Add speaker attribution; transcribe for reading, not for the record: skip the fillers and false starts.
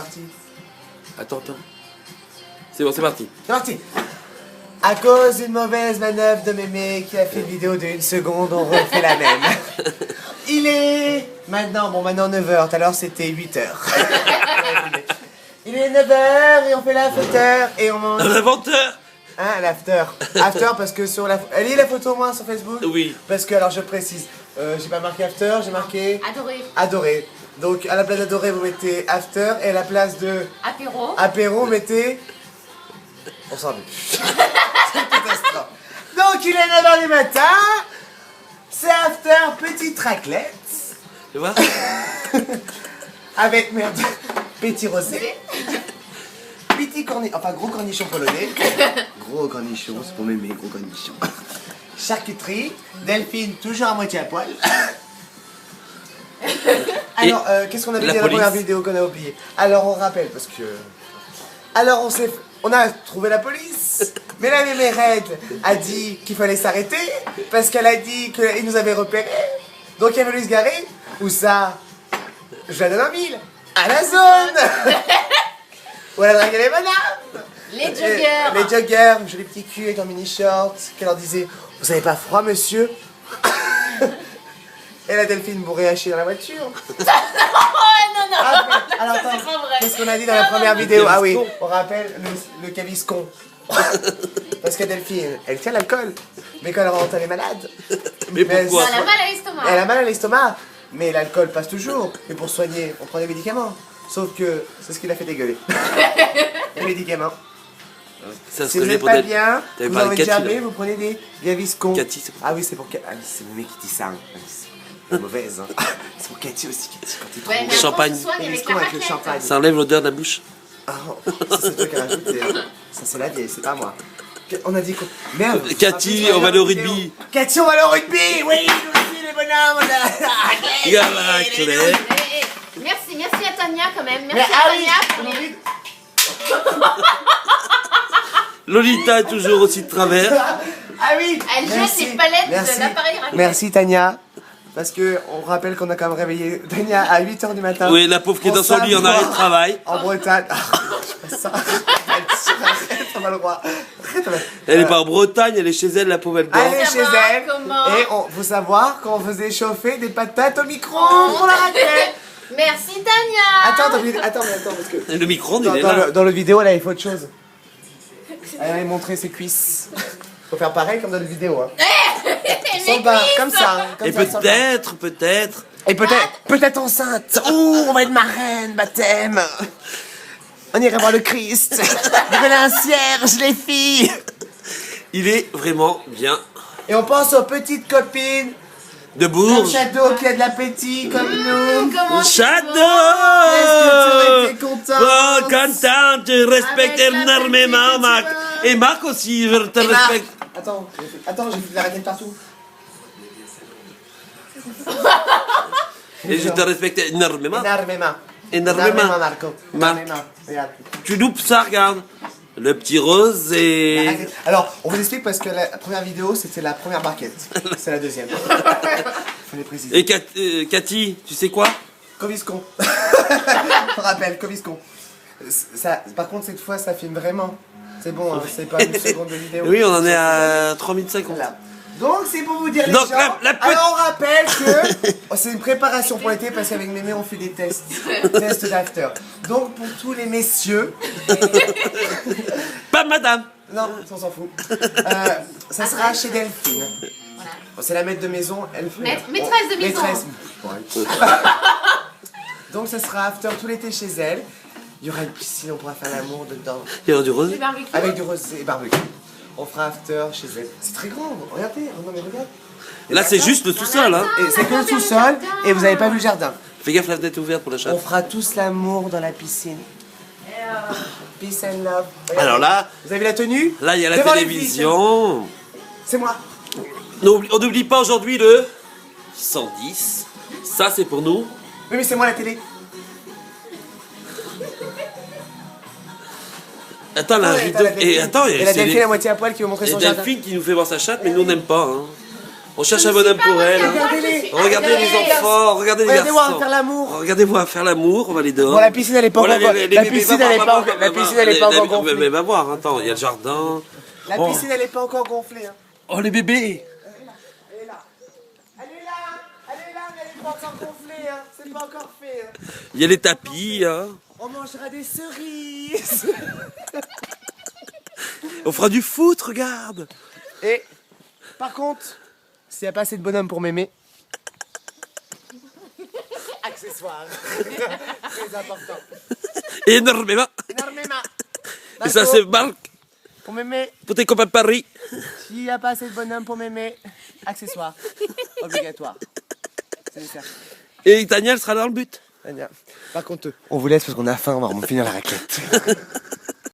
Speaker 1: parti.
Speaker 2: Attends. C'est bon, c'est parti.
Speaker 1: C'est parti. À cause d'une mauvaise manœuvre de mémé qui a fait une vidéo de 1 seconde, on refait la même. Il est maintenant 9h, tout à l'heure c'était 8h. Il est 9h et on fait l'after et on mange...
Speaker 2: L'inventeur.
Speaker 1: Hein, l'after. After parce que sur la... Elle est la photo au moins sur Facebook?
Speaker 2: Oui.
Speaker 1: Parce que, alors je précise, j'ai pas marqué after, j'ai marqué... Adoré. Donc à la place d'adoré vous mettez after et à la place de... Apéro, vous mettez... On s'en va. C'est une catastrophe. Donc il est 9h du matin. C'est after petite raclette.
Speaker 2: Tu vois?
Speaker 1: Avec petit rosé. Petit cornichon, enfin gros cornichon polonais. Gros cornichon, c'est pour mémé, gros cornichon. Charcuterie. Delphine toujours à moitié à poil. Alors, qu'est-ce qu'on avait dit dans la première vidéo qu'on a oublié? Alors on rappelle parce que... Alors on a trouvé la police, mais la mémé Red a dit qu'il fallait s'arrêter parce qu'elle a dit qu'il nous avait repérés. Donc il a fallu se garer. Où ça? Je la donne en mille. À la zone. Où elle a dragué les madames.
Speaker 3: Les joggers.
Speaker 1: Les joggers, jolis petits culs avec un mini short, qui leur disait vous avez pas froid monsieur? Et la Delphine bourrée à chier dans la voiture. Alors attends, qu'est-ce qu'on a dit dans la première vidéo? Ah oui, on rappelle le caviscon. Parce que Delphine, elle tient l'alcool. Mais quand elle rentre, elle est malade.
Speaker 2: Mais pourquoi?
Speaker 3: Elle a mal à l'estomac.
Speaker 1: Elle a mal à l'estomac. Mais l'alcool passe toujours. Et pour soigner, on prend des médicaments. Sauf que c'est ce qui l'a fait dégueuler. Les médicaments.
Speaker 2: Ça
Speaker 1: Si vous n'êtes pas bien, vous avez jamais, vous prenez des gaviscons.
Speaker 2: Cathy, c'est pour...
Speaker 1: Ah oui, c'est pour Cathy. Ah, c'est le mec qui dit ça. Hein. C'est mauvaise. Hein. C'est pour Cathy aussi, Cathy, quand t'es trop
Speaker 3: Ouais, mais
Speaker 2: champagne.
Speaker 3: avec
Speaker 1: avec le champagne.
Speaker 2: Ça enlève l'odeur de la bouche.
Speaker 1: Oh, ça c'est toi qui as rajouté. Hein. Ça c'est la vieille, c'est pas moi. On a dit quoi? Merde.
Speaker 2: Cathy, on va aller au rugby.
Speaker 1: Cathy, on va aller au rugby. Oui, nous aussi les bonhommes.
Speaker 3: Merci à Tania quand même.
Speaker 1: Mais
Speaker 3: Merci à Tania pour les...
Speaker 2: Lolita est toujours aussi de travers.
Speaker 1: Ah oui.
Speaker 3: Elle jette les palettes de l'appareil raclette.
Speaker 1: Merci Tania. Parce que on rappelle qu'on a quand même réveillé Tania à 8h du matin.
Speaker 2: Oui, la pauvre qui est dans son lit en arrêt de travail.
Speaker 1: En Bretagne. Je fais ça. Arrête, on a le droit.
Speaker 2: Elle est pas en Bretagne, elle est chez elle, la pauvre, elle dort.
Speaker 1: Elle est chez elle. Et on faut savoir qu'on faisait chauffer des patates au micro-ondes pour la raclette.
Speaker 3: Merci Tania.
Speaker 1: Attends, parce que...
Speaker 2: Le micro-ondes, il est là.
Speaker 1: Dans le vidéo, elle avait fait autre chose. Elle avait montré ses cuisses. Faut faire pareil comme dans la vidéo. Hein. Sans bas, comme ça.
Speaker 2: Et peut-être.
Speaker 1: Et peut-être enceinte. Ouh, on va être marraine, baptême. On irait voir le Christ. Venez un cierge, les filles.
Speaker 2: Il est vraiment bien.
Speaker 1: Et on pense aux petites copines.
Speaker 2: De
Speaker 1: Comme
Speaker 2: Bourges.
Speaker 1: Shadow qui a de l'appétit, comme nous.
Speaker 2: Shadow!
Speaker 1: Est-ce que tu aurais été content?
Speaker 2: Oh, content, je respecte
Speaker 3: Avec
Speaker 2: énormément
Speaker 3: l'appétit,
Speaker 2: Marc. Et Marc aussi, je te respecte.
Speaker 1: Attends, j'ai fait de la raquette partout.
Speaker 2: Et je te respecte énormément.
Speaker 1: Énormément, Marco.
Speaker 2: Marc.
Speaker 1: Énormément. Regarde.
Speaker 2: Tu loupes ça, regarde. Le petit rose et...
Speaker 1: Alors, on vous explique parce que la première vidéo, c'était la première barquette. C'est la deuxième. Fallait préciser.
Speaker 2: Et Cathy, tu sais quoi?
Speaker 1: Coviscon. On rappelle, Coviscon. Ça, par contre, cette fois, ça filme vraiment. C'est bon, hein, c'est pas une seconde de vidéo.
Speaker 2: Oui, on en est à 3050.
Speaker 1: Voilà. Donc, c'est pour vous dire les
Speaker 2: Donc,
Speaker 1: gens.
Speaker 2: la
Speaker 1: Alors, on rappelle que c'est une préparation pour l'été parce qu'avec mémé, on fait des tests. Tests d'after. Donc, pour tous les messieurs...
Speaker 2: Pas madame.
Speaker 1: Non, on s'en fout. Ça sera chez Delphine.
Speaker 3: Voilà.
Speaker 1: C'est la maître de maison.
Speaker 3: Maîtresse de maison.
Speaker 1: Maîtresse. Ouais. Donc, ça sera after tout l'été chez elle. Il y aura une piscine, on pourra faire l'amour dedans.
Speaker 2: Il y aura du rose.
Speaker 3: Du barbecue.
Speaker 1: Avec du rosé et barbecue. On fera after chez elle. C'est très grand. Regardez, non mais regarde.
Speaker 2: Là, c'est juste le sous-sol. Hein.
Speaker 1: Et c'est que le sous-sol et vous n'avez pas vu le jardin.
Speaker 2: Fais gaffe, la fenêtre est ouverte pour la chatte.
Speaker 1: On fera tous l'amour dans la piscine. Peace and love. Regardez.
Speaker 2: Alors là,
Speaker 1: Vous avez vu la tenue?
Speaker 2: là, il y a la
Speaker 1: Devant les
Speaker 2: télévision.
Speaker 1: C'est moi.
Speaker 2: On n'oublie pas aujourd'hui le 110. Ça, c'est pour nous.
Speaker 1: Oui, mais c'est moi la télé.
Speaker 2: Attends, la
Speaker 1: Ouais,
Speaker 2: vidéo. Et attends,
Speaker 1: et la Delphine à moitié à poil qui veut montrer
Speaker 2: et
Speaker 1: son jardin.
Speaker 2: Delphine qui nous fait voir sa chatte, mais nous on n'aime pas. Hein. On cherche un bonhomme pour elle. Hein.
Speaker 1: Regardez-les.
Speaker 2: Regardez les enfants, regardez les
Speaker 1: Regardez-moi
Speaker 2: garçons.
Speaker 1: faire l'amour.
Speaker 2: regardez-moi faire l'amour, on va aller dehors.
Speaker 1: Bon, la piscine elle est pas encore. La piscine elle est pas encore. La piscine elle est pas encore
Speaker 2: Mais
Speaker 1: gonflée.
Speaker 2: va voir, attends, il y a le jardin.
Speaker 1: La piscine elle est pas encore gonflée. Hein.
Speaker 2: Oh les bébés.
Speaker 1: Elle est là. Elle est là. Elle est là, mais elle est pas encore gonflée. Hein. C'est pas encore fait. Hein.
Speaker 2: Il y a les tapis, hein.
Speaker 1: On mangera des cerises.
Speaker 2: On fera du foot, regarde.
Speaker 1: Et par contre, s'il n'y a pas assez de bonhomme pour m'aimer, accessoire. Très important.
Speaker 2: Énormément.
Speaker 1: Énormément.
Speaker 2: Et ça c'est Marc,
Speaker 1: Pour m'aimer,
Speaker 2: pour tes copains de Paris.
Speaker 1: s'il n'y a pas assez de bonhomme pour m'aimer, accessoire. Obligatoire. C'est nécessaire.
Speaker 2: Et Tania, elle sera dans le but.
Speaker 1: Par contre, on vous laisse parce qu'on a faim, on va finir la raclette.